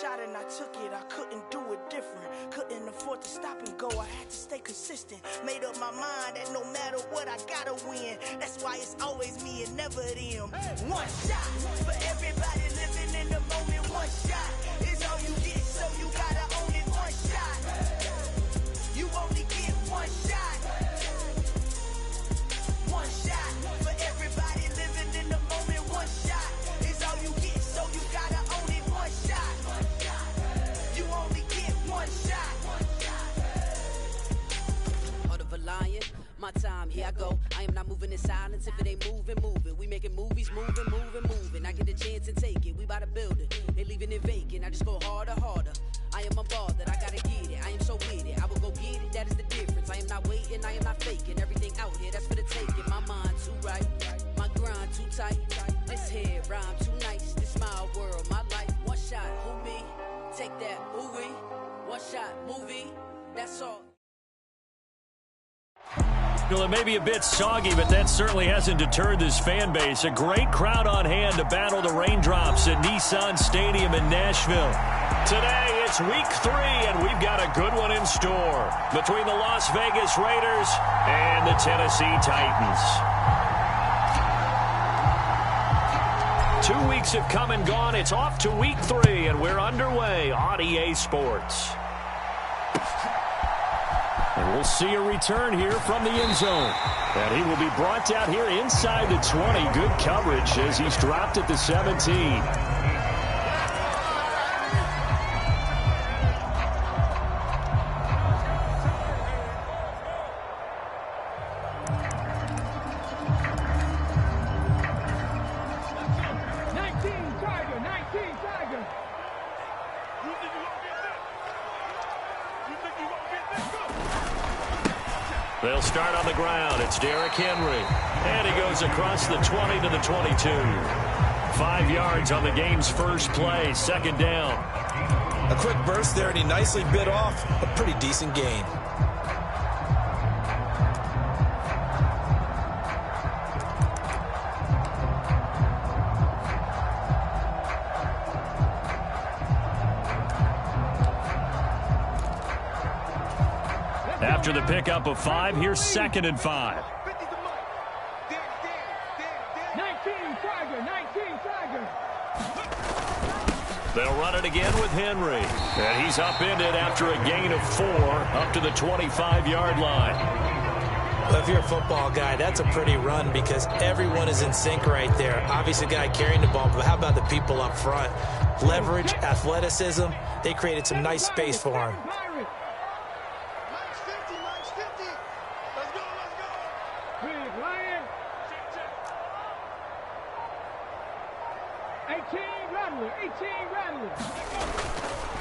shot and I took it, I couldn't do it different. Couldn't afford to stop and go, I had to stay consistent. Made up my mind that no matter what, I gotta win. That's why it's always me and never them. One shot for everybody living in the moment. One shot is all you get, so you gotta own it. One shot, you only get one shot. One shot for everybody living in the moment. One shot is all you get, so you gotta own it. One shot, you only get one shot. Heart of a lion, my time, here I go. I am not moving in silence. If it ain't moving, moving. We making movies, moving, moving, moving. I get a chance and take it. We bout to build it. They leaving it vacant. I just go harder, harder. I am unbothered. I gotta get it. I am so with it. I will go get it. That is the difference. I am not waiting. I am not faking. Everything out here, that's for the taking. My mind too right. My grind too tight. This head rhyme too nice. This my world, my life. One shot, who me? Take that, movie. One shot, movie. That's all. Well, it may be a bit soggy, but that certainly hasn't deterred this fan base. A great crowd on hand to battle the raindrops at Nissan Stadium in Nashville. Today, it's week 3, and we've got a good one in store between the Las Vegas Raiders and the Tennessee Titans. 2 weeks have come and gone. It's off to week 3, and we're underway on EA Sports. And we'll see a return here from the end zone. And he will be brought down here inside the 20. Good coverage as he's dropped at the 17. They'll start on the ground. It's Derrick Henry. And he goes across the 20 to the 22. 5 yards on the game's first play. Second down. A quick burst there, and he nicely bit off a pretty decent gain. After the pickup of 5, here's 2nd and 5. 19 Tiger. They'll run it again with Henry. And he's upended after a gain of 4 up to the 25-yard line. Well, if you're a football guy, that's a pretty run because everyone is in sync right there. Obviously, the guy carrying the ball, but how about the people up front? Leverage, athleticism, they created some nice space for him.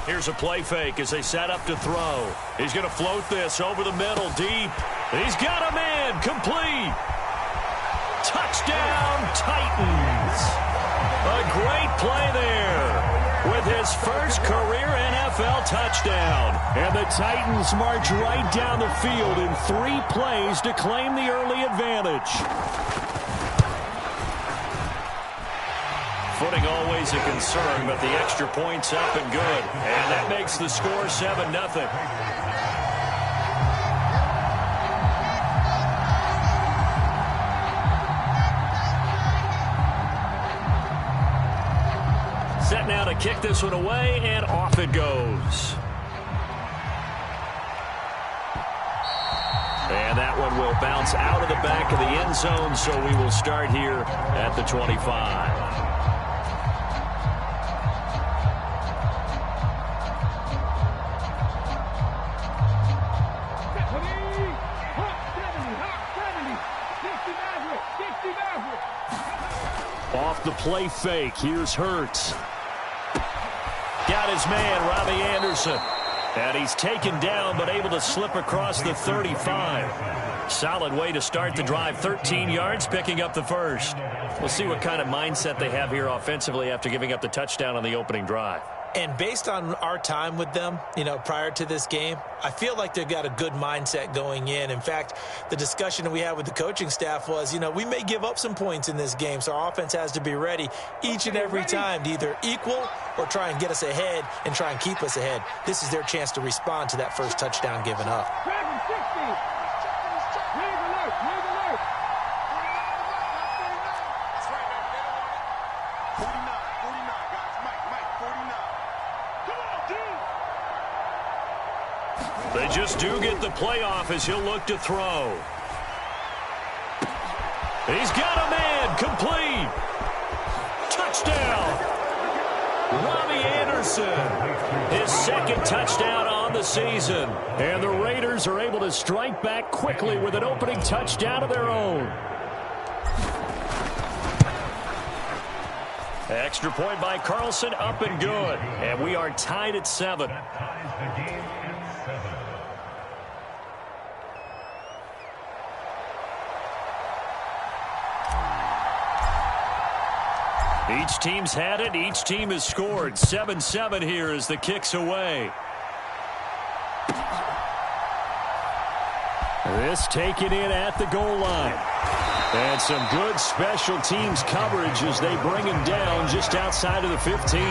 Here's a play fake as they set up to throw. He's going to float this over the middle, deep. He's got him in, complete. Touchdown, Titans. A great play there with his first career NFL touchdown. And the Titans march right down the field in 3 plays to claim the early advantage. Footing always a concern, but the extra point's up and good. And that makes the score 7-0. Set now to kick this one away, and off it goes. And that one will bounce out of the back of the end zone, so we will start here at the 25. Off the play fake, here's Hurts. Got his man, Robbie Anderson. And he's taken down, but able to slip across the 35. Solid way to start the drive. 13 yards, picking up the first. We'll see what kind of mindset they have here offensively after giving up the touchdown on the opening drive. And based on our time with them, prior to this game, I feel like they've got a good mindset going in. In fact, the discussion that we had with the coaching staff was, we may give up some points in this game, so our offense has to be ready each and every time to either equal or try and get us ahead and try and keep us ahead. This is their chance to respond to that first touchdown given up. They just do get the playoff as he'll look to throw. He's got a man, complete. Touchdown. Robbie Anderson, his second touchdown on the season. And the Raiders are able to strike back quickly with an opening touchdown of their own. Extra point by Carlson, up and good. And we are tied at 7. Each team's had it. Each team has scored. 7-7 here as the kick's away. This taken in at the goal line. And some good special teams coverage as they bring him down just outside of the 15.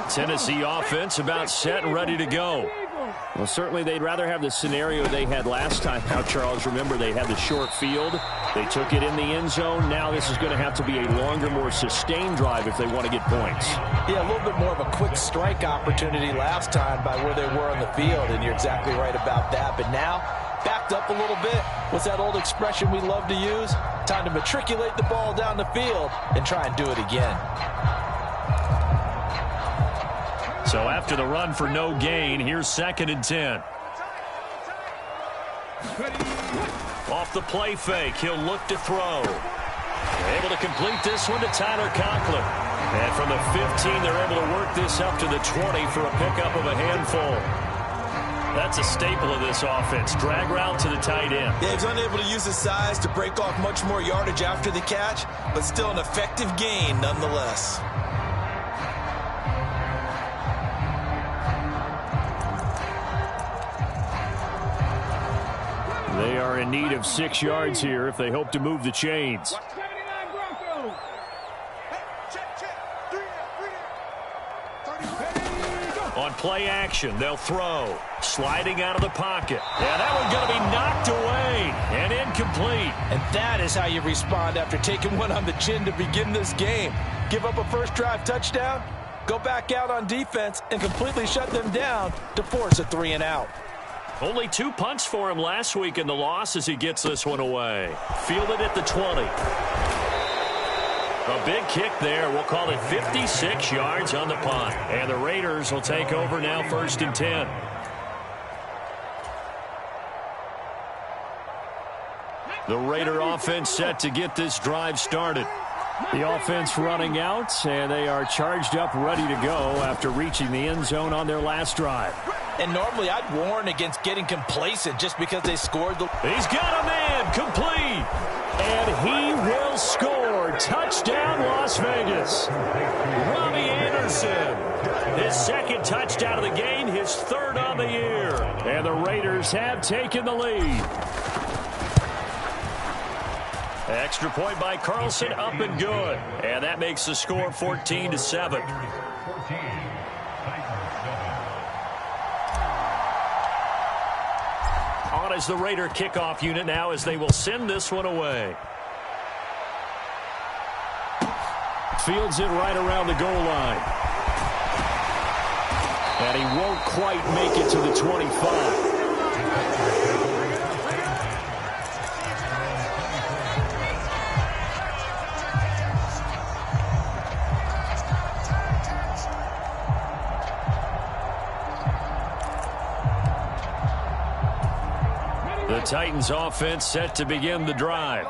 Tennessee offense about set and ready to go. Well, certainly they'd rather have the scenario they had last time out, Charles. Remember, they had the short field. They took it in the end zone. Now this is going to have to be a longer, more sustained drive if they want to get points. Yeah, a little bit more of a quick strike opportunity last time by where they were on the field, and you're exactly right about that. But now, backed up a little bit. What's that old expression we love to use? Time to matriculate the ball down the field and try and do it again. So after the run for no gain, here's 2nd and 10. Off the play fake, he'll look to throw. Able to complete this one to Tyler Conklin. And from the 15, they're able to work this up to the 20 for a pickup of a handful. That's a staple of this offense. Drag route to the tight end. Yeah, he's unable to use his size to break off much more yardage after the catch, but still an effective gain nonetheless. They are in need of 6 yards here if they hope to move the chains. On play action, they'll throw. Sliding out of the pocket. Yeah, that one's going to be knocked away and incomplete. And that is how you respond after taking one on the chin to begin this game. Give up a first drive touchdown, go back out on defense, and completely shut them down to force a 3 and out. Only 2 punts for him last week in the loss as he gets this one away. Fielded at the 20. A big kick there. We'll call it 56 yards on the punt. And the Raiders will take over now 1st and 10. The Raider offense set to get this drive started. The offense running out, and they are charged up, ready to go after reaching the end zone on their last drive. And normally I'd warn against getting complacent just because they scored. He's got a man, complete. And he will score. Touchdown, Las Vegas. Robbie Anderson. His 2nd touchdown of the game, his 3rd on the year. And the Raiders have taken the lead. Extra point by Carlson, up and good. And that makes the score 14-7. On is the Raider kickoff unit now as they will send this one away. Fields it right around the goal line. And he won't quite make it to the 25. The Titans offense set to begin the drive.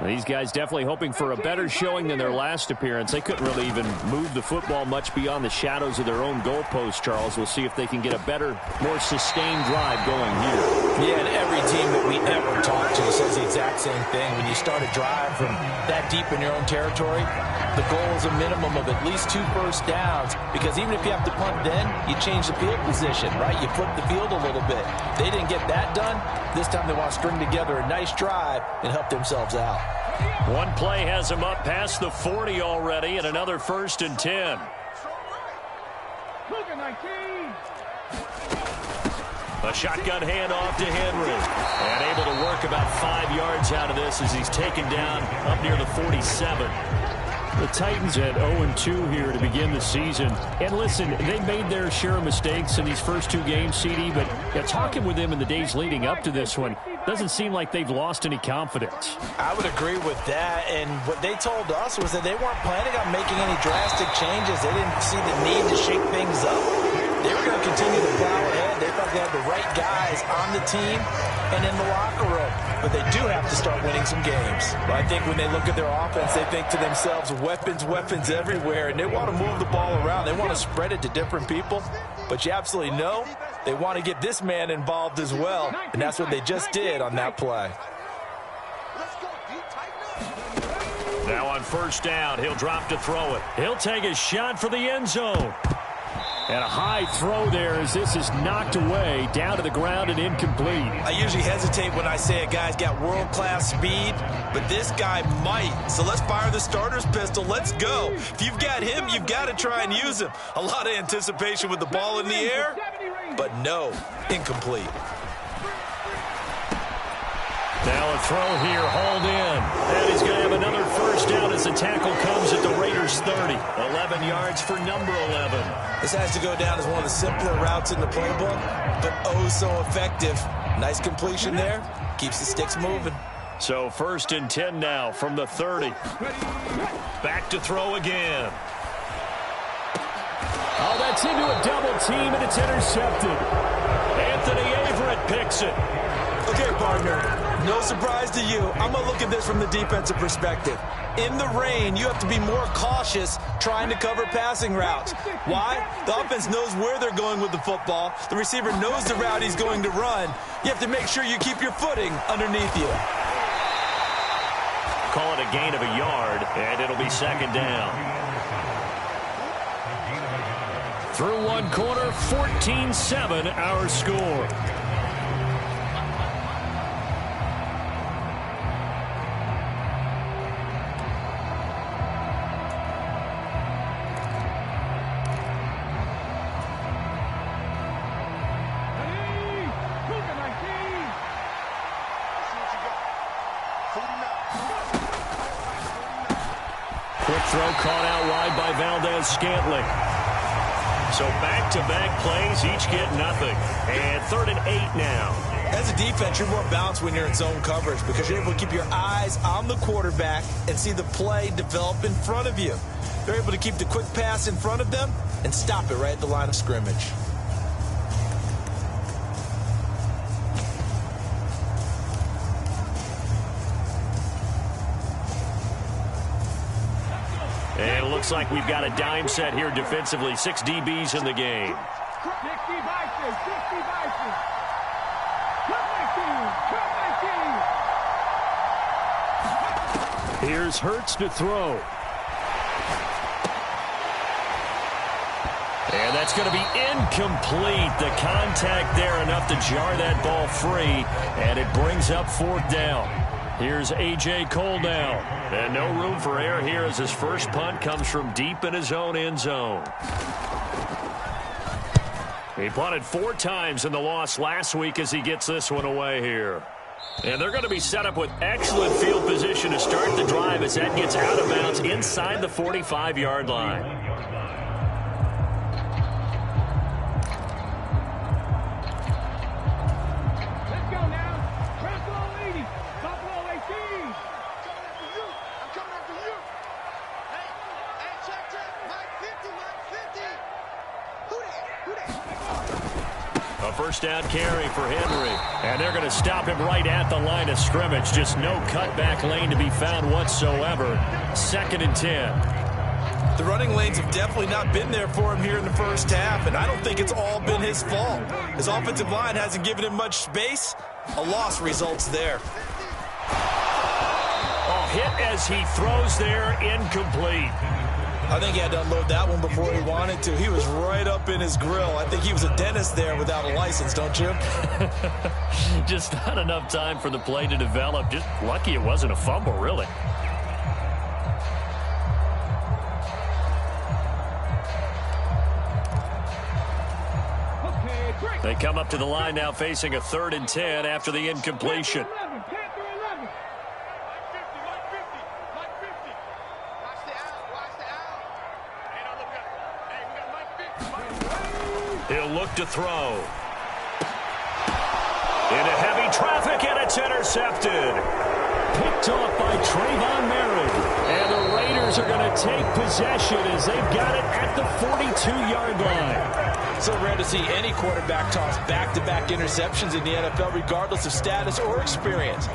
These guys definitely hoping for a better showing than their last appearance. They couldn't really even move the football much beyond the shadows of their own goalpost, Charles. We'll see if they can get a better, more sustained drive going here. Yeah, and every team that we ever talk to says the exact same thing. When you start a drive from that deep in your own territory, the goal is a minimum of at least 2 first downs, because even if you have to punt then, you change the field position, right? You flip the field a little bit. They didn't get that done. This time they want to string together a nice drive and help themselves out. One play has him up past the 40 already, and another 1st and 10. A shotgun handoff to Henry. And able to work about 5 yards out of this as he's taken down up near the 47. The Titans at 0-2 here to begin the season. And listen, they made their share of mistakes in these first 2 games, CD, but talking with them in the days leading up to this one, doesn't seem like they've lost any confidence. I would agree with that, and what they told us was that they weren't planning on making any drastic changes. They didn't see the need to shake things up. They were going to continue to plow ahead. They thought they had the right guys on the team and in the locker room. But they do have to start winning some games. But I think when they look at their offense, they think to themselves, weapons, weapons everywhere. And they want to move the ball around. They want to spread it to different people. But you absolutely know they want to get this man involved as well. And that's what they just did on that play. Now on 1st down, he'll drop to throw it. He'll take a shot for the end zone. And a high throw there as this is knocked away, down to the ground and incomplete. I usually hesitate when I say a guy's got world-class speed, but this guy might. So let's fire the starter's pistol. Let's go. If you've got him, you've got to try and use him. A lot of anticipation with the ball in the air, but no, incomplete. Now a throw here, hauled in. And he's going to have another 1st down as the tackle comes at the Raiders' 30. 11 yards for number 11. This has to go down as one of the simpler routes in the playbook, but oh so effective. Nice completion there. Keeps the sticks moving. So 1st and 10 now from the 30. Back to throw again. Oh, that's into a double team, and it's intercepted. Anthony Averett picks it. Okay, partner, no surprise to you. I'm going to look at this from the defensive perspective. In the rain, you have to be more cautious trying to cover passing routes. Why? The offense knows where they're going with the football. The receiver knows the route he's going to run. You have to make sure you keep your footing underneath you. Call it a gain of a yard, and it'll be 2nd down. Through one quarter, 14-7 our score. Quick throw caught out wide by Valdez-Scantling. So back-to-back plays, each get nothing. And 3rd and 8 now. As a defense, you're more balanced when you're in zone coverage because you're able to keep your eyes on the quarterback and see the play develop in front of you. They're able to keep the quick pass in front of them and stop it right at the line of scrimmage. And it looks like we've got a dime set here defensively. 6 DBs in the game. 60 vices, 60 vices. Here's Hurts to throw. And that's going to be incomplete. The contact there enough to jar that ball free. And it brings up 4th down. Here's A.J. Cole now. And no room for error here as his first punt comes from deep in his own end zone. He punted 4 times in the loss last week as he gets this one away here. And they're going to be set up with excellent field position to start the drive as that gets out of bounds inside the 45-yard line. first down carry for Henry. And they're going to stop him right at the line of scrimmage. Just no cutback lane to be found whatsoever. 2nd and 10. The running lanes have definitely not been there for him here in the first half, and I don't think it's all been his fault. His offensive line hasn't given him much space. A loss results there. Hit as he throws there, incomplete. I think he had to unload that one before he wanted to. He was right up in his grill. I think he was a dentist there without a license, don't you? Just not enough time for the play to develop. Just lucky it wasn't a fumble, really. They come up to the line now facing a 3rd and 10 after the incompletion. He'll look to throw. Into heavy traffic, and it's intercepted. Picked off by Trayvon Merritt. And the Raiders are going to take possession as they've got it at the 42-yard line. So rare to see any quarterback toss back-to-back interceptions in the NFL, regardless of status or experience.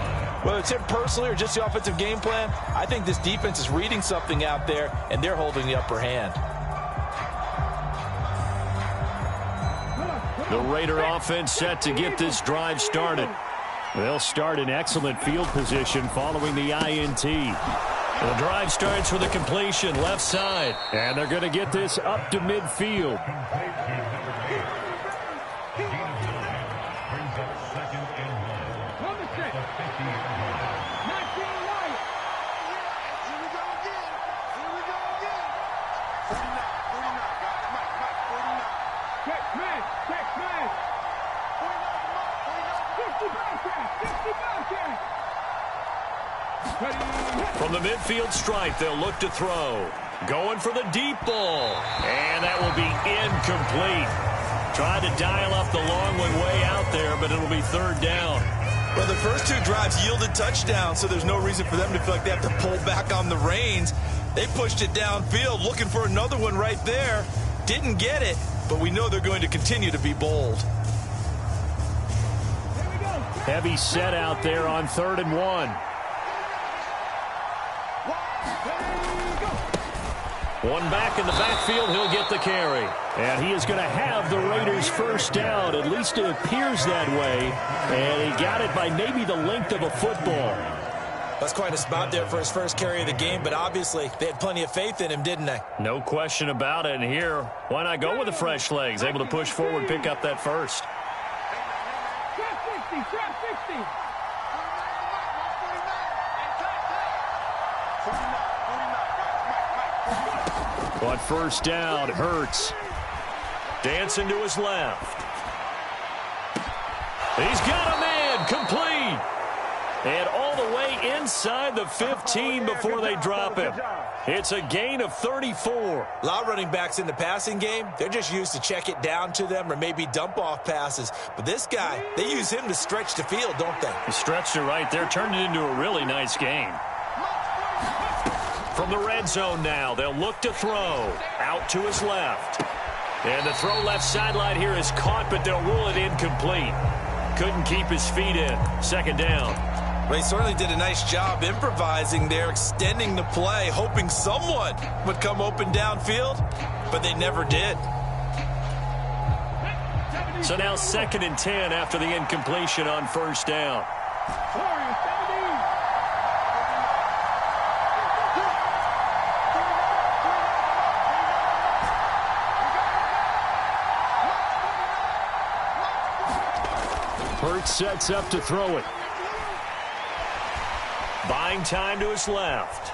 Whether it's him personally or just the offensive game plan, I think this defense is reading something out there, and they're holding the upper hand. The Raider offense set to get this drive started. They'll start in excellent field position following the INT. The drive starts with a completion left side, and they're going to get this up to midfield. From the midfield stripe, they'll look to throw. Going for the deep ball. And that will be incomplete. Tried to dial up the long one way out there, but it'll be 3rd down. Well, the first 2 drives yielded touchdowns, so there's no reason for them to feel like they have to pull back on the reins. They pushed it downfield, looking for another one right there. Didn't get it, but we know they're going to continue to be bold. Heavy set out there on 3rd and 1. One back in the backfield, he'll get the carry. And he is going to have the Raiders' first down. At least it appears that way. And he got it by maybe the length of a football. That's quite a spot there for his first carry of the game, but obviously they had plenty of faith in him, didn't they? No question about it. And here, why not go with the fresh legs? Able to push forward, pick up that first. Trap 60. On first down, Hurts. Dancing to his left. He's got a man, complete. And all the way inside the 15 before they drop him. It's a gain of 34. A lot of running backs in the passing game, they're just used to check it down to them or maybe dump off passes. But this guy, they use him to stretch the field, don't they? He stretched it right there, turned it into a really nice game. From the red zone now, they'll look to throw. Out to his left. And the throw left sideline here is caught, but they'll rule it incomplete. Couldn't keep his feet in. 2nd down. They certainly did a nice job improvising there, extending the play, hoping someone would come open downfield, but they never did. So now 2nd and 10 after the incompletion on first down. Hurts sets up to throw it. Buying time to his left.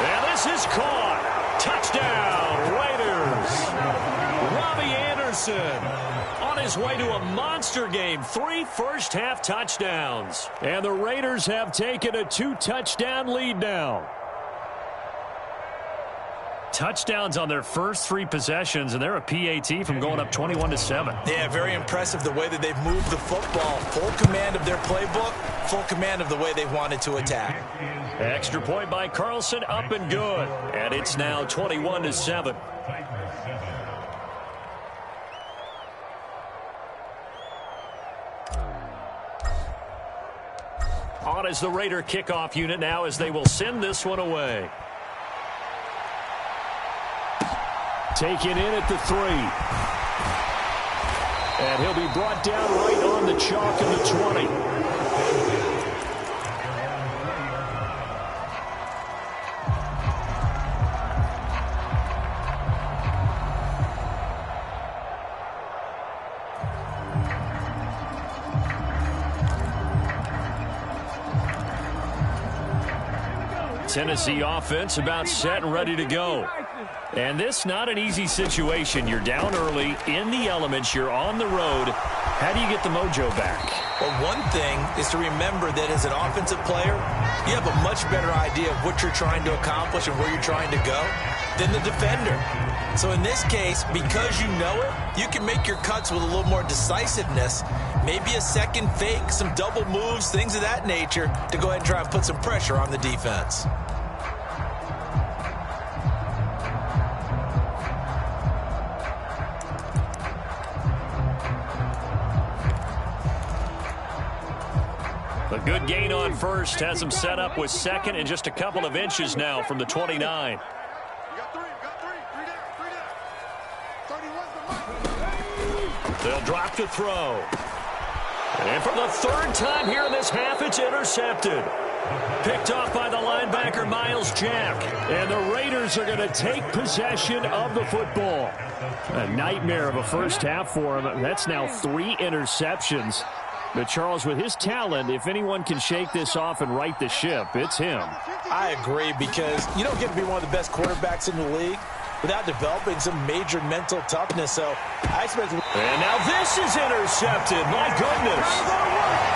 And this is caught. Touchdown, Raiders. Robbie Anderson on his way to a monster game. 3 first-half touchdowns. And the Raiders have taken a 2-touchdown lead now. Touchdowns on their first 3 possessions, and they're a PAT from going up 21-7. Yeah, very impressive the way that they've moved the football. Full command of their playbook, full command of the way they wanted to attack. Extra point by Carlson, up and good. And it's now 21-7. as the Raider kickoff unit now as they will send this one away. Taken in at the 3. And he'll be brought down right on the chalk of the 20. Tennessee offense about set and ready to go. And this not an easy situation. You're down early, in the elements, you're on the road. How do you get the mojo back? Well, one thing is to remember that as an offensive player, you have a much better idea of what you're trying to accomplish and where you're trying to go than the defender. So in this case, because you know it, you can make your cuts with a little more decisiveness, maybe a second fake, some double moves, things of that nature, to go ahead and try and put some pressure on the defense. A good gain on first has him set up with second and just a couple of inches now from the 29. They'll drop to throw. And for the third time here in this half, it's intercepted. Picked off by the linebacker, Miles Jack. And the Raiders are going to take possession of the football. A nightmare of a first half for him. That's now 3 interceptions. But Charles, with his talent, if anyone can shake this off and right the ship, it's him. I agree, because you don't get to be one of the best quarterbacks in the league without developing some major mental toughness. So I expect. And now this is intercepted. My goodness.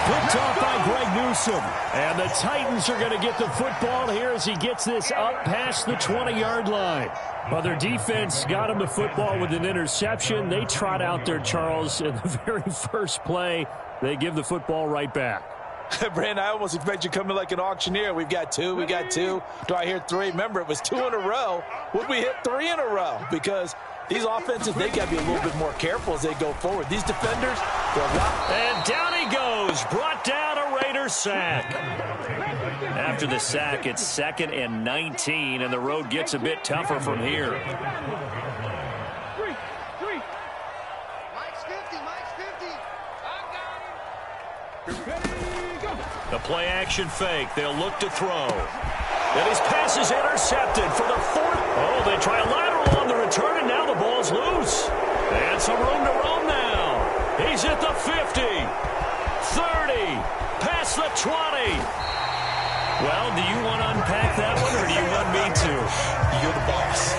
Picked off by Greg Newsome. And the Titans are going to get the football here as he gets this up past the 20-yard line. Well, their defense got him the football with an interception. They trot out there, Charles, in the very first play. They give the football right back. Brandon, I almost expect you coming like an auctioneer. We've got 2, we got 2. Do I hear 3? Remember, it was 2 in a row. Would we hit 3 in a row? Because these offenses, they got to be a little bit more careful as they go forward. These defenders, they're not. And down he goes. Brought down a Raider sack. After the sack, it's 2nd and 19, and the road gets a bit tougher from here. The play-action fake. They'll look to throw. And his pass is intercepted for the 4th. Oh, they try a lateral on the return, and now the ball's loose. And some room to roam now. He's at the 50, 30, past the 20. Well, do you want to unpack that one, or do you want me to? You're the boss.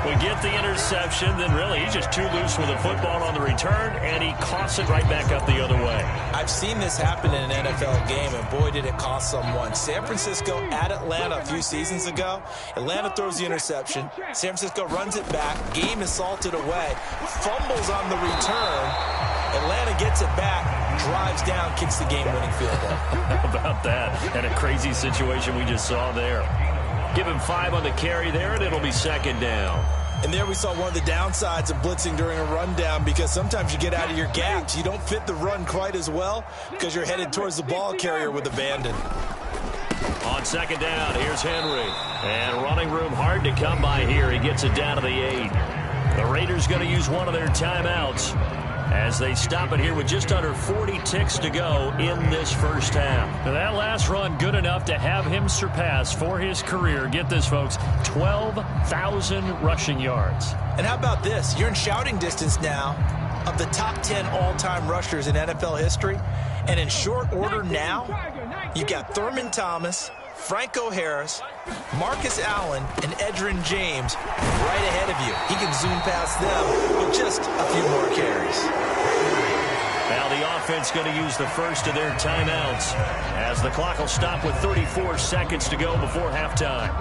We get the interception, then really he's just too loose with the football on the return, and he coughs it right back up the other way. I've seen this happen in an NFL game, and boy, did it cost someone. San Francisco at Atlanta a few seasons ago. Atlanta throws the interception. San Francisco runs it back. Game is salted away. Fumbles on the return. Atlanta gets it back, drives down, kicks the game-winning field goal. How about that? And a crazy situation we just saw there. Give him 5 on the carry there, and it'll be 2nd down. And there we saw one of the downsides of blitzing during a rundown, because sometimes you get out of your gaps. You don't fit the run quite as well because you're headed towards the ball carrier with abandon. On 2nd down, here's Henry. And running room hard to come by here. He gets it down to the 8. The Raiders going to use one of their timeouts as they stop it here with just under 40 ticks to go in this first half. Now that last run good enough to have him surpass for his career, get this folks, 12,000 rushing yards. And how about this? You're in shouting distance now of the top 10 all-time rushers in NFL history. And in short order now, you got Thurman Thomas, Franco Harris, Marcus Allen, and Edgerrin James right ahead of you. He can zoom past them with just a few more carries. Now the offense going to use the first of their timeouts as the clock will stop with 34 seconds to go before halftime.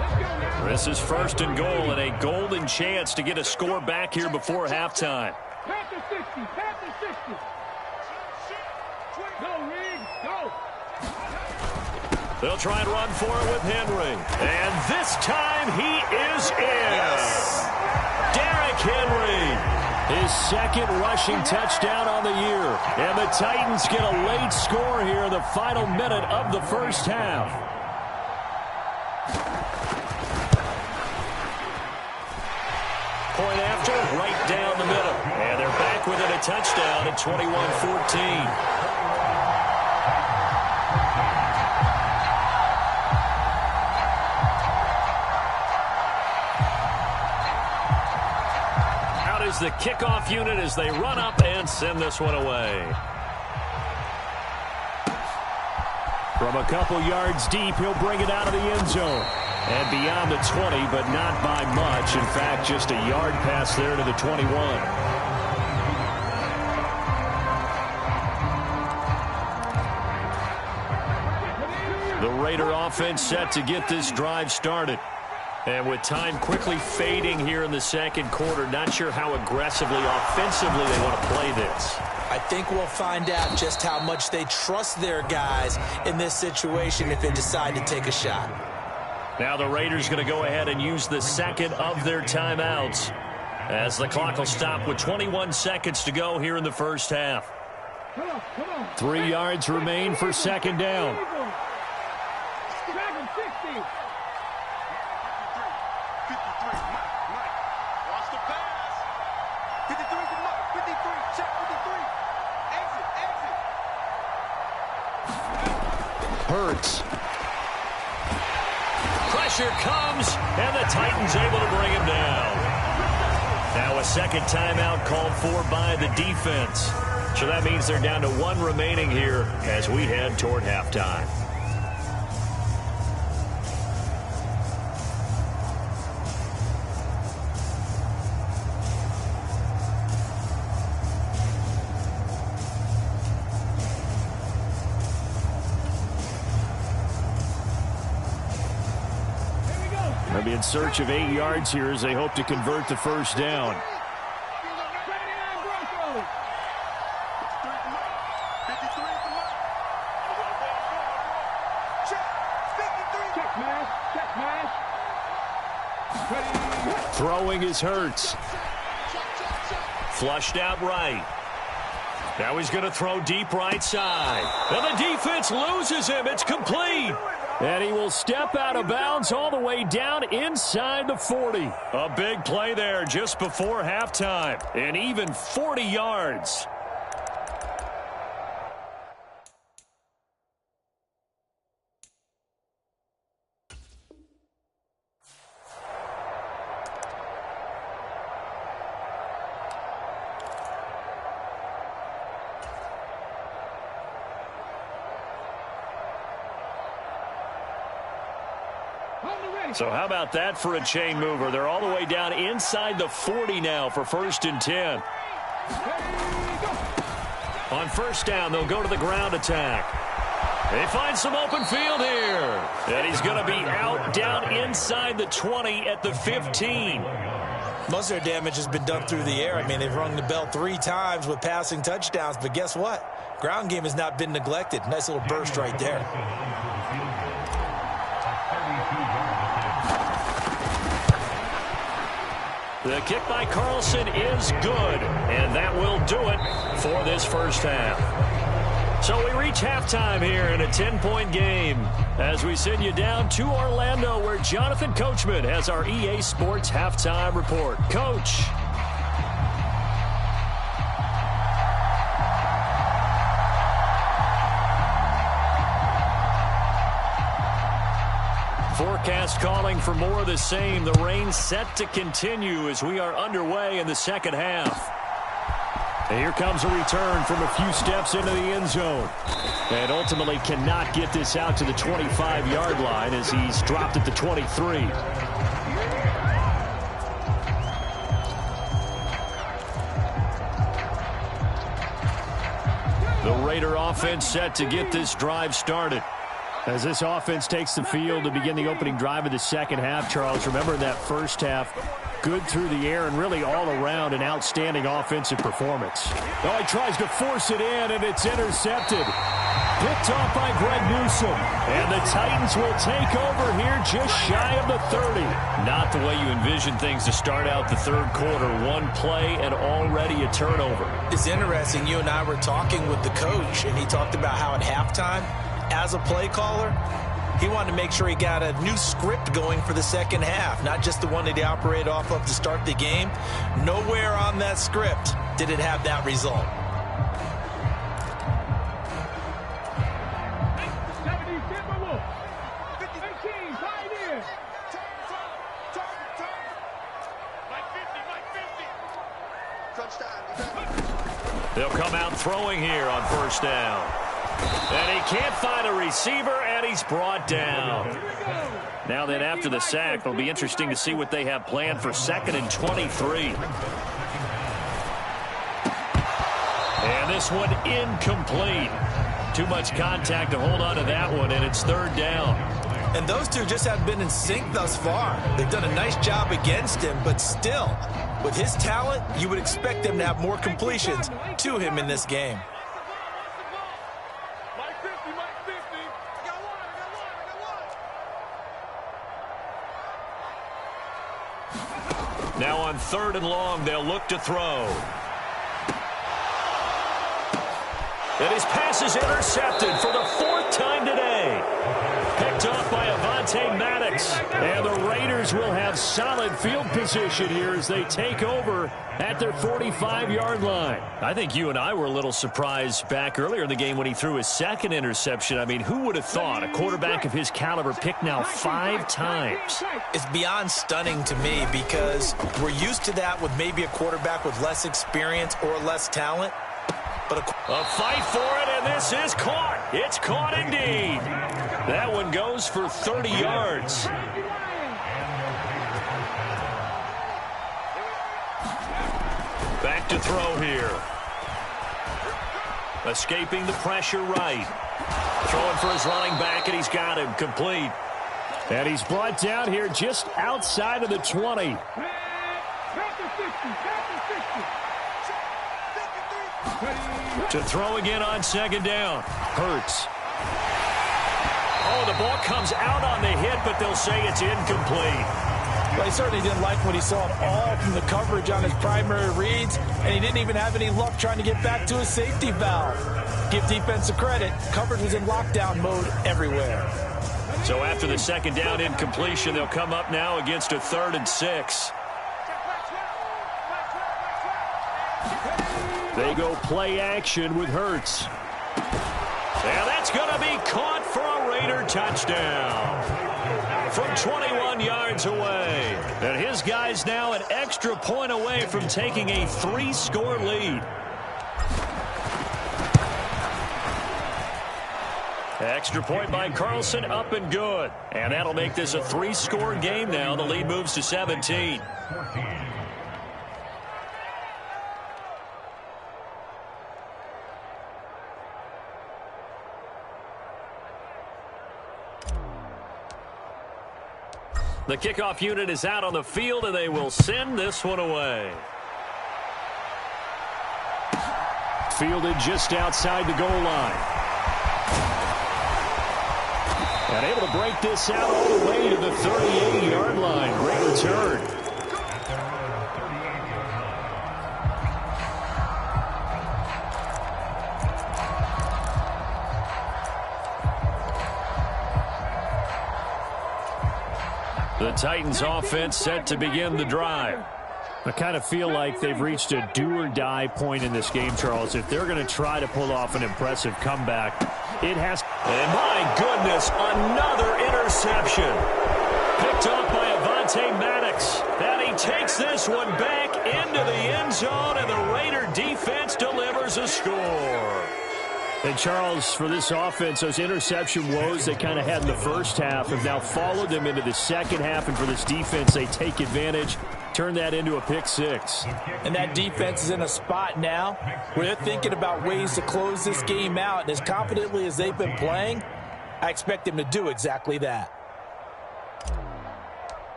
This is 1st and goal, and a golden chance to get a score back here before halftime. Panther 60, Panther 60. Go, Reed, go. They'll try and run for it with Henry. And this time he is in. Yes. Derrick Henry. His his second rushing touchdown on the year. And the Titans get a late score here in the final minute of the first half. Point after, right down the middle. And they're back within a touchdown at 21-14. Is the kickoff unit as they run up and send this one away. From a couple yards deep, he'll bring it out of the end zone. And beyond the 20, but not by much. In fact, just a yard pass there to the 21. The Raider offense set to get this drive started. And with time quickly fading here in the second quarter, not sure how aggressively, offensively they want to play this. I think we'll find out just how much they trust their guys in this situation if they decide to take a shot. Now the Raiders going to go ahead and use the second of their timeouts as the clock will stop with 21 seconds to go here in the first half. 3 yards remain for second down. Hurts. Pressure comes, and the Titans able to bring him down. Now a second timeout called for by the defense. So that means they're down to 1 remaining here as we head toward halftime. They'll be in search of 8 yards here as they hope to convert the first down. Throwing is Hurts. Flushed out right. Now he's going to throw deep right side. And the defense loses him. It's complete. And he will step out of bounds all the way down inside the 40. A big play there just before halftime. And even 40 yards. So how about that for a chain mover? They're all the way down inside the 40 now for 1st and 10. On first down, they'll go to the ground attack. They find some open field here. And he's going to be out down inside the 20 at the 15. Most of their damage has been done through the air. I mean, they've rung the bell 3 times with passing touchdowns. But guess what? Ground game has not been neglected. Nice little burst right there. The kick by Carlson is good, and that will do it for this first half. So we reach halftime here in a 10-point game as we send you down to Orlando where Jonathan Coachman has our EA Sports halftime report. Coach. Forecast calling for more of the same. The rain set to continue as we are underway in the second half. And here comes a return from a few steps into the end zone. And ultimately cannot get this out to the 25-yard line as he's dropped at the 23. The Raider offense set to get this drive started. As this offense takes the field to begin the opening drive of the second half, Charles, remember in that first half, good through the air and really all around an outstanding offensive performance. Oh, he tries to force it in, and it's intercepted. Picked off by Greg Newsome. And the Titans will take over here just shy of the 30. Not the way you envision things to start out the third quarter. One play and already a turnover. It's interesting. You and I were talking with the coach, and he talked about how at halftime, as a play caller, he wanted to make sure he got a new script going for the second half, not just the one that he operated off of to start the game. Nowhere on that script did it have that result. They'll come out throwing here on first down. And he can't find a receiver, and he's brought down. Now then, after the sack, it'll be interesting to see what they have planned for 2nd and 23. And this one incomplete. Too much contact to hold on to that one, and it's 3rd down. And those two just haven't been in sync thus far. They've done a nice job against him, but still, with his talent, you would expect them to have more completions to him in this game. Now on 3rd and long, they'll look to throw. And his pass is intercepted for the 4th time today. Picked off by Maddox. And the Raiders will have solid field position here as they take over at their 45-yard line. I think you and I were a little surprised back earlier in the game when he threw his 2nd interception. I mean, who would have thought a quarterback of his caliber picked now 5 times? It's beyond stunning to me because we're used to that with maybe a quarterback with less experience or less talent. But a fight for it, and this is caught. It's caught indeed. That one goes for 30 yards. Back to throw here. Escaping the pressure right. Throwing for his running back, and he's got him complete. And he's brought down here just outside of the 20. To throw again on 2nd down. Hurts. Oh, the ball comes out on the hit, but they'll say it's incomplete. Well, he certainly didn't like what he saw at all from the coverage on his primary reads, and he didn't even have any luck trying to get back to his safety valve. Give defense a credit. Coverage was in lockdown mode everywhere. So after the 2nd down incompletion, they'll come up now against a 3rd and 6. They go play action with Hurts. And that's going to be caught for a Raider touchdown from 21 yards away. And his guy's now an extra point away from taking a 3-score lead. Extra point by Carlson, up and good. And that'll make this a 3-score game now. The lead moves to 17. The kickoff unit is out on the field, and they will send this one away. Fielded just outside the goal line. And able to break this out all the way to the 38-yard line. Great return. The Titans offense set to begin the drive. I kind of feel like they've reached a do-or-die point in this game, Charles. If they're going to try to pull off an impressive comeback, it has. And my goodness, another interception. Picked off by Maddox. And he takes this one back into the end zone, and the Raider defense delivers a score. And, Charles, for this offense, those interception woes they kind of had in the first half have now followed them into the second half. And for this defense, they take advantage, turn that into a pick 6. And that defense is in a spot now where they're thinking about ways to close this game out. And as confidently as they've been playing, I expect them to do exactly that.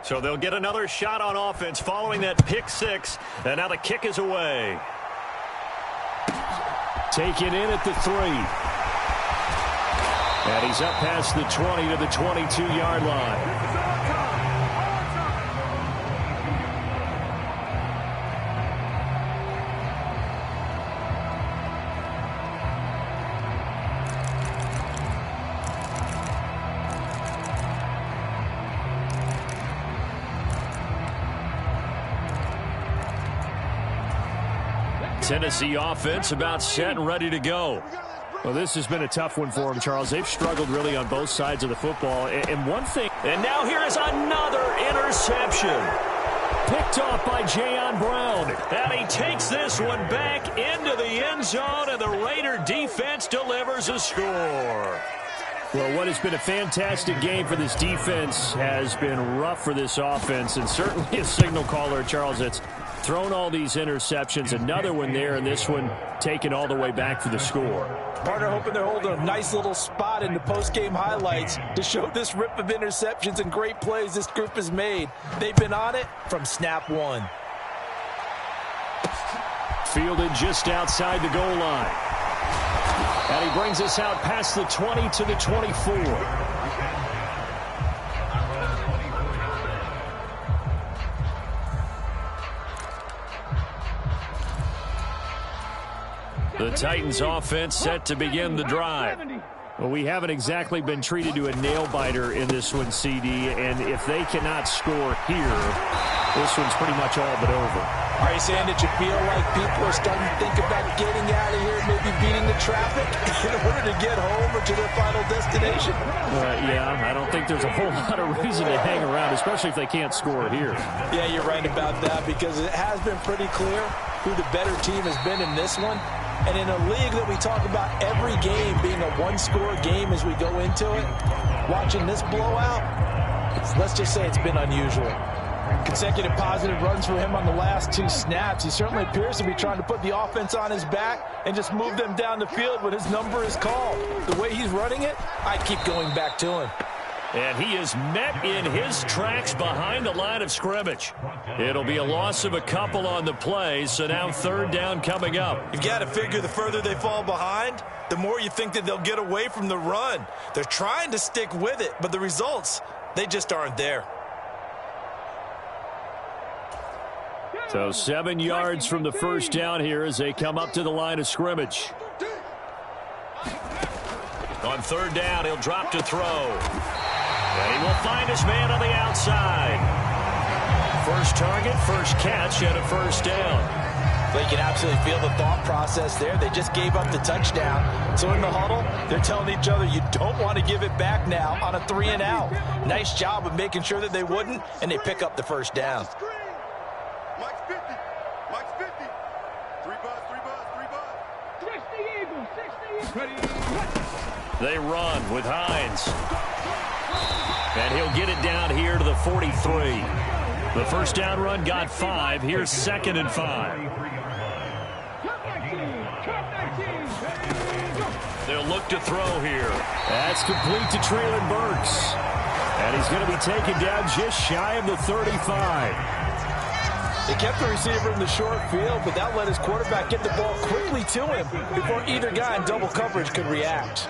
So they'll get another shot on offense following that pick 6. And now the kick is away. Taken in at the 3. And he's up past the 20 to the 22-yard line. Tennessee offense about set and ready to go. Well, this has been a tough one for them, Charles. They've struggled really on both sides of the football. And one thing, and now here is another interception. Picked off by Jayon Brown. And he takes this one back into the end zone, and the Raider defense delivers a score. Well, what has been a fantastic game for this defense has been rough for this offense, and certainly a signal caller, Charles, that's thrown all these interceptions. Another one there, and this one taken all the way back for the score. Partner hoping they're holding a nice little spot in the post-game highlights to show this rip of interceptions and great plays this group has made. They've been on it from snap one. Fielded just outside the goal line. And he brings us out past the 20 to the 24. The Titans offense set to begin the drive. Well, we haven't exactly been treated to a nail-biter in this one, CD, and if they cannot score here, this one's pretty much all but over. Are you saying that you feel like people are starting to think about getting out of here, maybe beating the traffic in order to get home or to their final destination? Yeah, I don't think there's a whole lot of reason to hang around, especially if they can't score here. Yeah, you're right about that, because it has been pretty clear who the better team has been in this one. And in a league that we talk about every game being a one-score game as we go into it, watching this blowout, let's just say it's been unusual. Consecutive positive runs for him on the last 2 snaps. He certainly appears to be trying to put the offense on his back and just move them down the field when his number is called. The way he's running it, I keep going back to him. And he is met in his tracks behind the line of scrimmage. It'll be a loss of a couple on the play, so now 3rd down coming up. You've got to figure the further they fall behind, the more you think that they'll get away from the run. They're trying to stick with it, but the results, they just aren't there. So 7 yards from the first down here as they come up to the line of scrimmage. On 3rd down, he'll drop to throw. And he will find his man on the outside. First target, first catch, and a 1st down. They can absolutely feel the thought process there. They just gave up the touchdown. So in the huddle, they're telling each other, you don't want to give it back now on a 3-and-out. Nice job of making sure that they wouldn't, and they pick up the 1st down. Mike's 50. Mike's 50. 3 buzz. 60 Eagles. 60 Eagles. They run with Hines. And he'll get it down here to the 43. The 1st down run got 5. Here's 2nd and 5. They'll look to throw here. That's complete to Treylon Burks. And he's going to be taken down just shy of the 35. They kept the receiver in the short field, but that let his quarterback get the ball quickly to him before either guy in double coverage could react.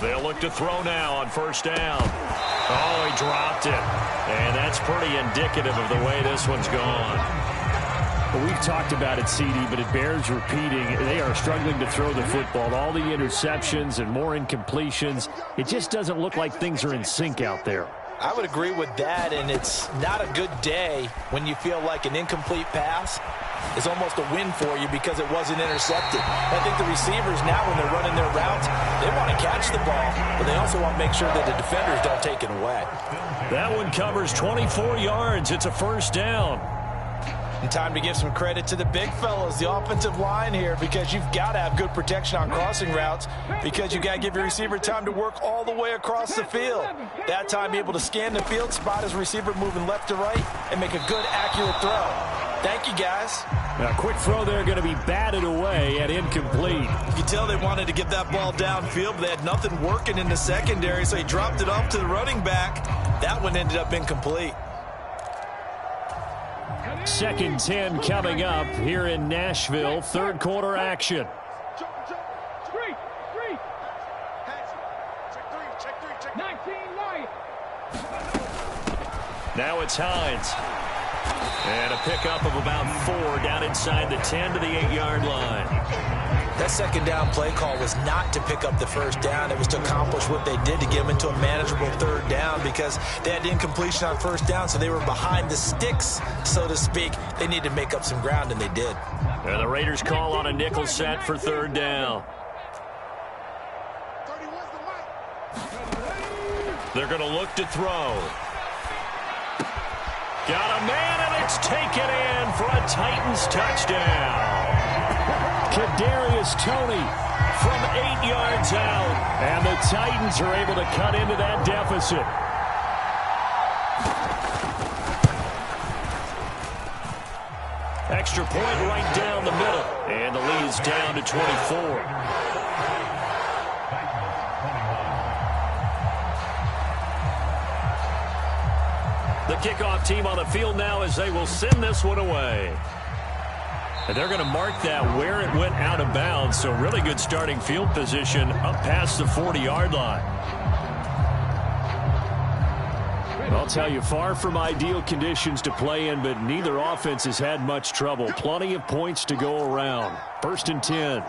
They'll look to throw now on 1st down. Oh, he dropped it. And that's pretty indicative of the way this one's gone. Well, we've talked about it, CD, but it bears repeating. They are struggling to throw the football. All the interceptions and more incompletions. It just doesn't look like things are in sync out there. I would agree with that, and it's not a good day when you feel like an incomplete pass is almost a win for you because it wasn't intercepted. I think the receivers now, when they're running their routes, they want to catch the ball, but they also want to make sure that the defenders don't take it away. That one covers 24 yards. It's a 1st down. And time to give some credit to the big fellas, the offensive line here, because you've got to have good protection on crossing routes because you've got to give your receiver time to work all the way across the field. That time, be able to scan the field, spot his receiver moving left to right, and make a good, accurate throw. Thank you, guys. A quick throw there going to be batted away and incomplete. You can tell they wanted to get that ball downfield, but they had nothing working in the secondary, so he dropped it off to the running back. That one ended up incomplete. 2nd and 10 coming up here in Nashville. Third quarter action. Street. Check 19 right. Now it's Hines. And a pickup of about 4 down inside the 10 to the 8-yard line. That second down play call was not to pick up the first down. It was to accomplish what they did, to get them into a manageable third down, because they had incompletion on first down, so they were behind the sticks, so to speak. They needed to make up some ground, and they did. And the Raiders call on a nickel set for third down. They're going to look to throw. Got a man, and it's taken in for a Titans touchdown. Kadarius Toney from 8 yards out, and the Titans are able to cut into that deficit. Extra point right down the middle, and the lead's down to 24. The kickoff team on the field now as they will send this one away. And they're going to mark that where it went out of bounds. So really good starting field position up past the 40-yard line. I'll tell you, far from ideal conditions to play in, but neither offense has had much trouble. Plenty of points to go around. 1st and 10.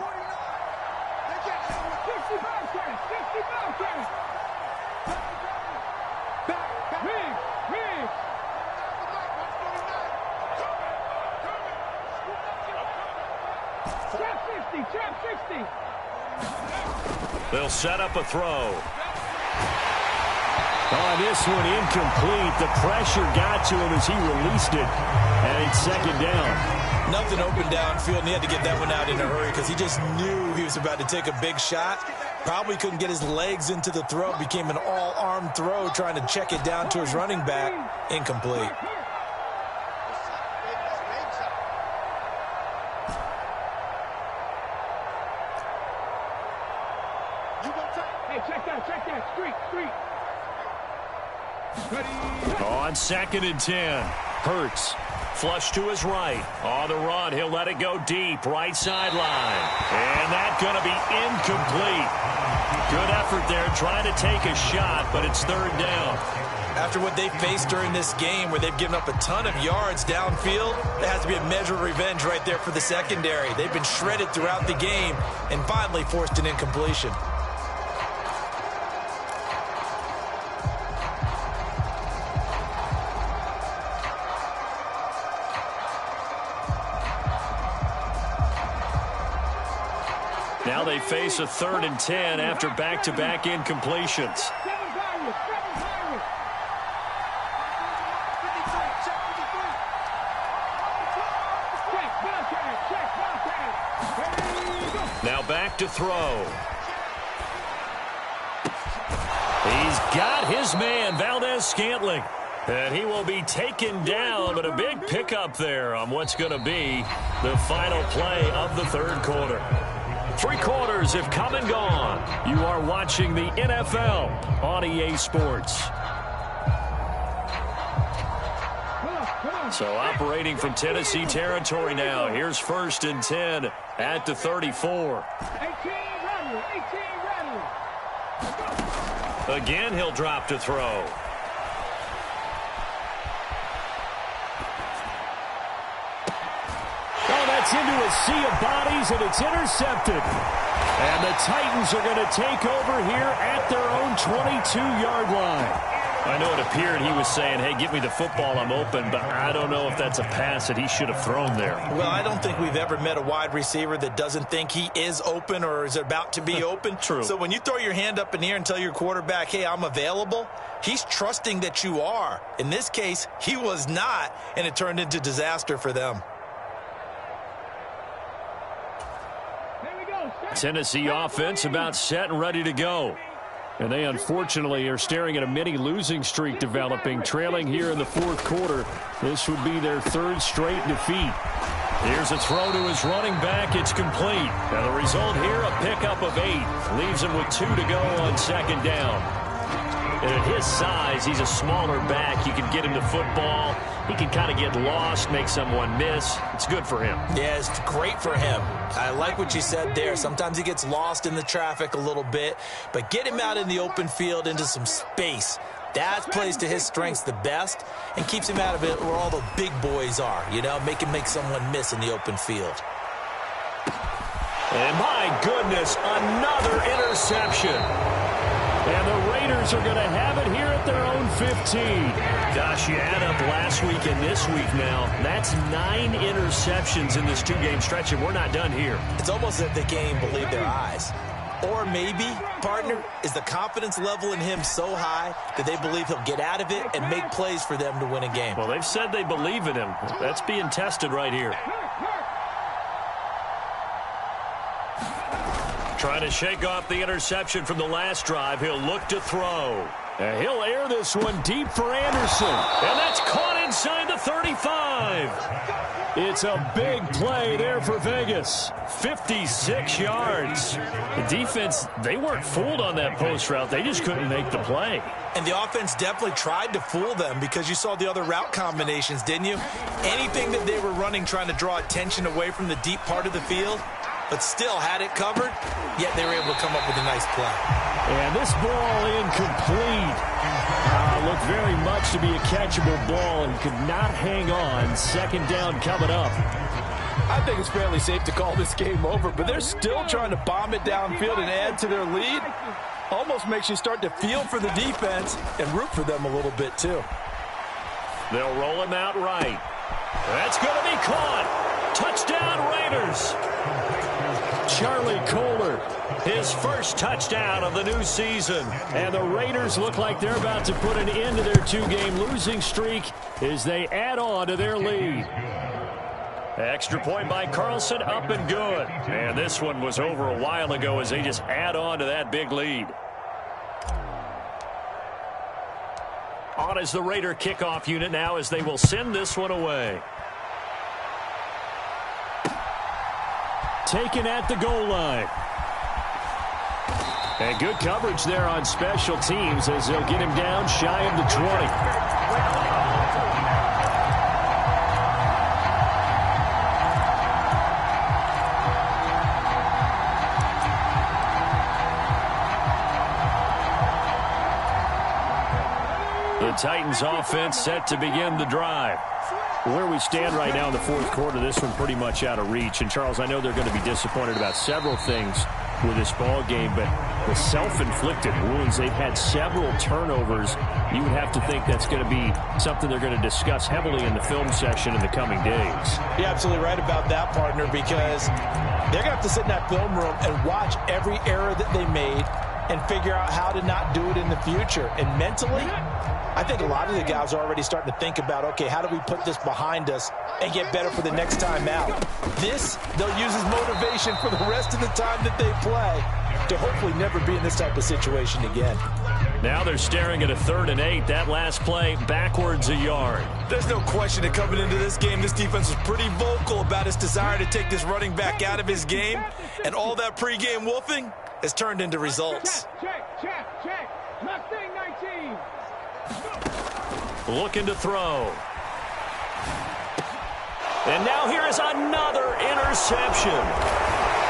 They'll set up a throw. Oh, this one incomplete. The pressure got to him as he released it. And it's 2nd down. Nothing open downfield, and he had to get that one out in a hurry because he just knew he was about to take a big shot. Probably couldn't get his legs into the throw. Became an all-arm throw, trying to check it down to his running back. Incomplete. On 2nd and 10, Hurts flush to his right. On the run, he'll let it go deep, right sideline. And that's going to be incomplete. Good effort there, trying to take a shot, but it's 3rd down. After what they faced during this game, where they've given up a ton of yards downfield, there has to be a measure of revenge right there for the secondary. They've been shredded throughout the game and finally forced an incompletion. Now they face a 3rd and 10 after back-to-back incompletions. Now back to throw. He's got his man, Valdez-Scantling. And he will be taken down, but a big pickup there on what's going to be the final play of the 3rd quarter. 3 quarters have come and gone. You are watching the NFL on EA Sports. So operating from Tennessee territory now. Here's 1st and 10 at the 34. Again, he'll drop to throw. That's into a sea of bodies, and it's intercepted. And the Titans are going to take over here at their own 22-yard line. I know it appeared he was saying, hey, give me the football, I'm open, but I don't know if that's a pass that he should have thrown there. Well, I don't think we've ever met a wide receiver that doesn't think he is open or is about to be open. True. So when you throw your hand up in the air and tell your quarterback, hey, I'm available, he's trusting that you are. In this case, he was not, and it turned into disaster for them. Tennessee offense about set and ready to go. And they unfortunately are staring at a mini losing streak developing, trailing here in the 4th quarter. This would be their 3rd straight defeat. Here's a throw to his running back. It's complete. Now the result here, a pickup of 8. Leaves him with 2 to go on 2nd down. And at his size, he's a smaller back. You can get him to football. He can kind of get lost, make someone miss. It's good for him. Yeah, it's great for him. I like what you said there. Sometimes he gets lost in the traffic a little bit, but get him out in the open field into some space. That plays to his strengths the best and keeps him out of it where all the big boys are, you know, make someone miss in the open field. And my goodness, another interception. And the Raiders are going to have it here at their own 15. Gosh, you add up last week and this week now. That's 9 interceptions in this 2-game stretch, and we're not done here. It's almost as if they can't even believe their eyes. Or maybe, partner, is the confidence level in him so high that they believe he'll get out of it and make plays for them to win a game. Well, they've said they believe in him. That's being tested right here. Trying to shake off the interception from the last drive. He'll look to throw. And he'll air this one deep for Anderson. And that's caught inside the 35. It's a big play there for Vegas. 56 yards. The defense, they weren't fooled on that post route. They just couldn't make the play. And the offense definitely tried to fool them because you saw the other route combinations, didn't you? Anything that they were running trying to draw attention away from the deep part of the field, but still had it covered, yet they were able to come up with a nice play. And this ball incomplete. Looked very much to be a catchable ball and could not hang on. Second down coming up. I think it's fairly safe to call this game over, but they're still trying to bomb it downfield and add to their lead. Almost makes you start to feel for the defense and root for them a little bit, too. They'll roll him out right. That's going to be caught. Touchdown, Raiders. Charlie Kohler, his first touchdown of the new season. And the Raiders look like they're about to put an end to their 2-game losing streak as they add on to their lead. Extra point by Carlson, up and good. And this one was over a while ago as they just add on to that big lead. On is the Raider kickoff unit now as they will send this one away. Taken at the goal line. And good coverage there on special teams as they'll get him down shy of the 20. The Titans offense set to begin the drive. Where we stand right now in the fourth quarter, this one pretty much out of reach. And, Charles, I know they're going to be disappointed about several things with this ball game, but the self-inflicted wounds, they've had several turnovers. You would have to think that's going to be something they're going to discuss heavily in the film session in the coming days. You're absolutely right about that, partner, because they're going to have to sit in that film room and watch every error that they made and figure out how to not do it in the future. And mentally, I think a lot of the guys are already starting to think about, okay, how do we put this behind us and get better for the next time out? This, they'll use as motivation for the rest of the time that they play to hopefully never be in this type of situation again. Now they're staring at a 3rd and 8. That last play, backwards a yard. There's no question that coming into this game, this defense was pretty vocal about its desire to take this running back out of his game, and all that pregame wolfing has turned into results. Check. Mustang 19. Looking to throw. And now here is another interception.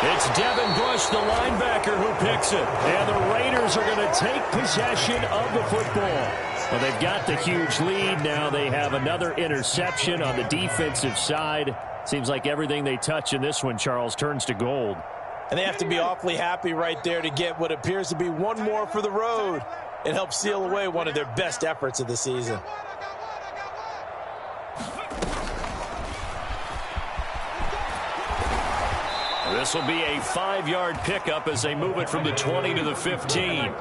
It's Devin Bush, the linebacker, who picks it. And the Raiders are going to take possession of the football. Well, they've got the huge lead. Now they have another interception on the defensive side. Seems like everything they touch in this one, Charles, turns to gold. And they have to be awfully happy right there to get what appears to be one more for the road and help seal away one of their best efforts of the season. This will be a 5-yard pickup as they move it from the 20 to the 15.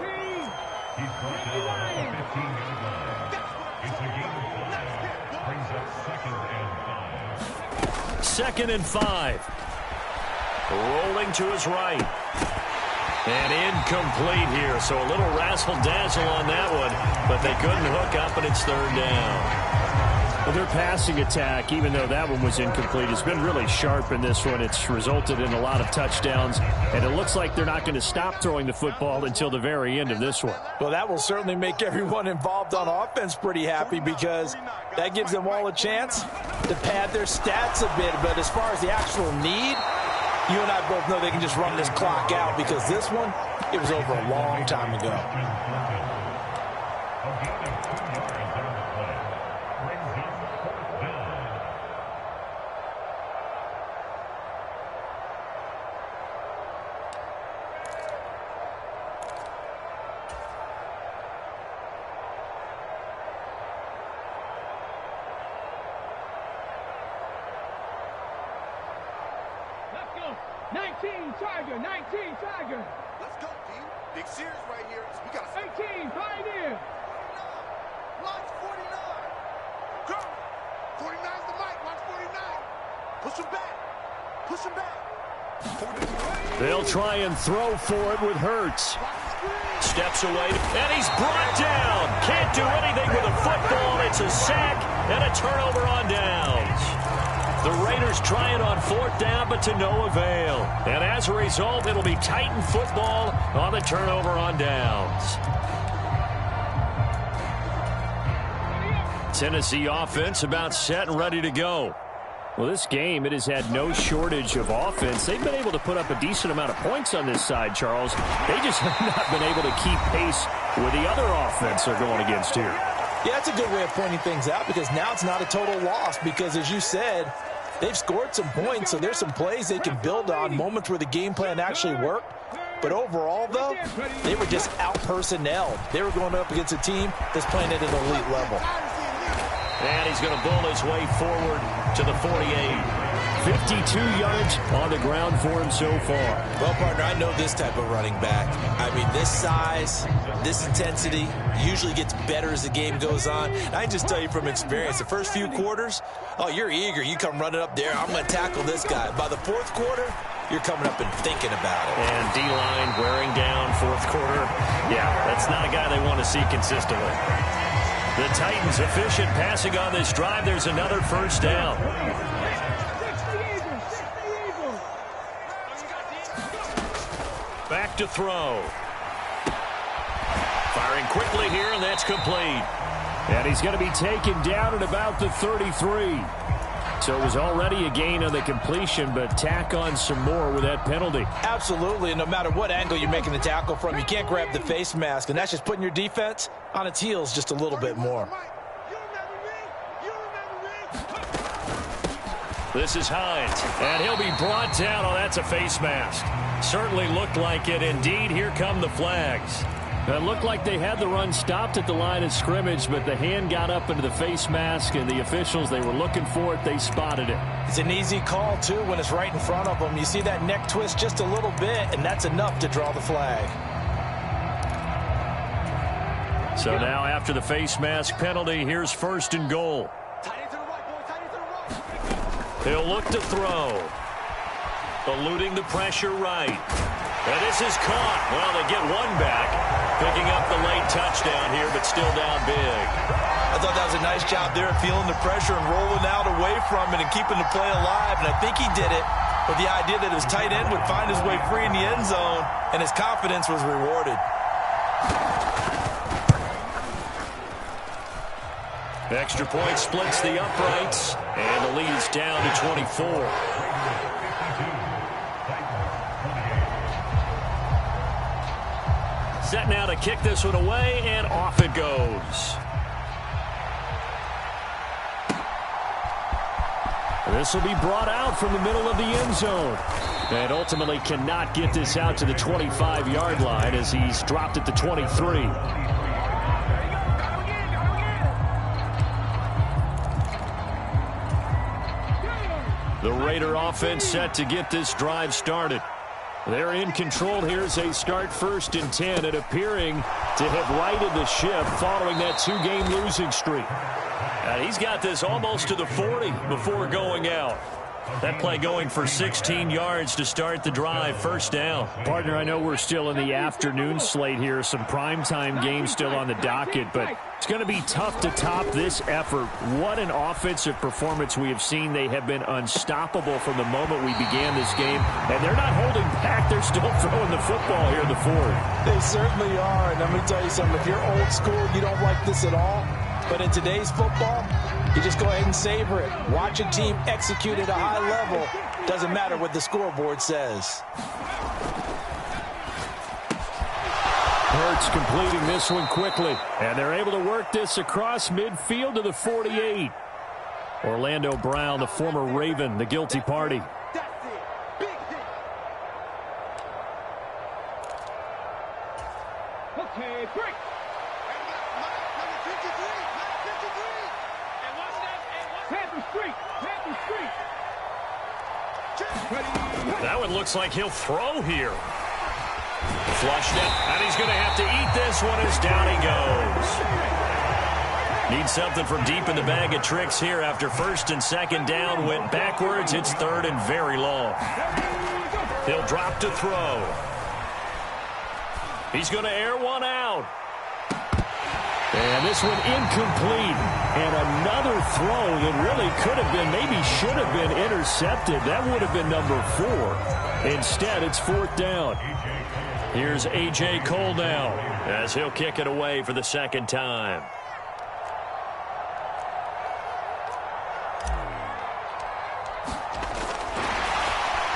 Second and 5. Rolling to his right. And incomplete here, so a little razzle-dazzle on that one, but they couldn't hook up, and it's 3rd down. Well, their passing attack, even though that one was incomplete, has been really sharp in this one. It's resulted in a lot of touchdowns, and it looks like they're not going to stop throwing the football until the very end of this one. Well, that will certainly make everyone involved on offense pretty happy because that gives them all a chance to pad their stats a bit. But as far as the actual need, you and I both know they can just run this clock out because this one, it was over a long time ago. Tiger. Let's go, D. Big series right here. We got 18, Pioneer. 49. Watch 49. Go. 49's the mic. Watch 49. Push him back. Push him back. They'll try and throw for it with Hurts. Steps away, and he's brought down. Can't do anything with a football. It's a sack and a turnover on downs. The Raiders try it on 4th down, but to no avail. And as a result, it'll be Titan football on the turnover on downs. Tennessee offense about set and ready to go. Well, this game, it has had no shortage of offense. They've been able to put up a decent amount of points on this side, Charles. They just have not been able to keep pace with the other offense they're going against here. Yeah, that's a good way of pointing things out because now it's not a total loss because, as you said, they've scored some points, so there's some plays they can build on, moments where the game plan actually worked. But overall, though, they were just out-personnelled. They were going up against a team that's playing at an elite level. And he's going to bull his way forward to the 48. 52 yards on the ground for him so far. Well, partner, I know this type of running back. I mean, this size, this intensity usually gets better as the game goes on. And I just tell you from experience, the first few quarters, oh, you're eager. You come running up there. I'm going to tackle this guy. By the 4th quarter, you're coming up and thinking about it. And D-line wearing down 4th quarter. Yeah, that's not a guy they want to see consistently. The Titans efficient passing on this drive. There's another 1st down. Back to throw. Firing quickly here, and that's complete. And he's going to be taken down at about the 33. So it was already a gain on the completion, but tack on some more with that penalty. Absolutely, and no matter what angle you're making the tackle from, you can't grab the face mask, and that's just putting your defense on its heels just a little bit more. This is Hines, and he'll be brought down. Oh, that's a face mask. Certainly looked like it. Indeed, here come the flags. It looked like they had the run stopped at the line of scrimmage, but the hand got up into the face mask, and the officials, they were looking for it. They spotted it. It's an easy call, too, when it's right in front of them. You see that neck twist just a little bit, and that's enough to draw the flag. So now after the face mask penalty, here's 1st and goal. He'll look to throw. Eluding the pressure right. And this is caught. Well, they get one back. Picking up the late touchdown here, but still down big. I thought that was a nice job there, feeling the pressure and rolling out away from it and keeping the play alive. And I think he did it with the idea that his tight end would find his way free in the end zone, and his confidence was rewarded. Extra point splits the uprights, and the lead is down to 24. Set now to kick this one away, and off it goes. This will be brought out from the middle of the end zone. And ultimately cannot get this out to the 25-yard line as he's dropped at the 23. The Raider offense set to get this drive started. They're in control here as they start 1st and 10 and appearing to have righted the ship following that 2-game losing streak. And he's got this almost to the 40 before going out. That play going for 16 yards to start the drive. First down. Partner, I know we're still in the afternoon slate here. Some primetime games still on the docket, but it's going to be tough to top this effort. What an offensive performance we have seen. They have been unstoppable from the moment we began this game, and they're not holding back. They're still throwing the football here in the fourth. They certainly are, and let me tell you something. If you're old school, you don't like this at all, but in today's football, you just go ahead and savor it. Watch a team execute at a high level. Doesn't matter what the scoreboard says. Hurts completing this one quickly, and they're able to work this across midfield to the 48. Orlando Brown, the former Raven, the guilty party. That's it. Big hit. Okay, break. Panther Street. Panther Street. That one looks like he'll throw here. Flushed it, and he's going to have to eat this one as down he goes. Needs something from deep in the bag of tricks here after first and second down. Went backwards. It's third and very long. He'll drop to throw. He's going to air one out. And this one incomplete. And another throw that really could have been, maybe should have been intercepted. That would have been number 4. Instead, it's fourth down. Here's A.J. Cole now as he'll kick it away for the second time.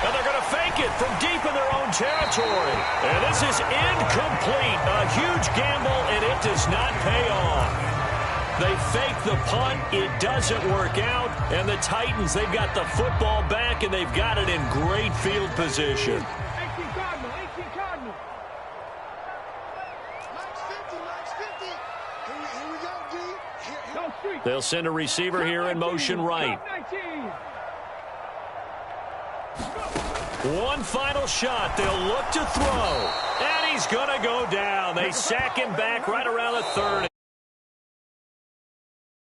And they're going to fake it from deep in their own territory. And this is incomplete. A huge gamble, and it does not pay off. They fake the punt. It doesn't work out. And the Titans, they've got the football back, and they've got it in great field position. 18 Cardinal. 18 Cardinal. Max 50. Here we go, D. No street. They'll send a receiver here in motion right. 19. One final shot. They'll look to throw. And he's going to go down. They sack him back right around the 30.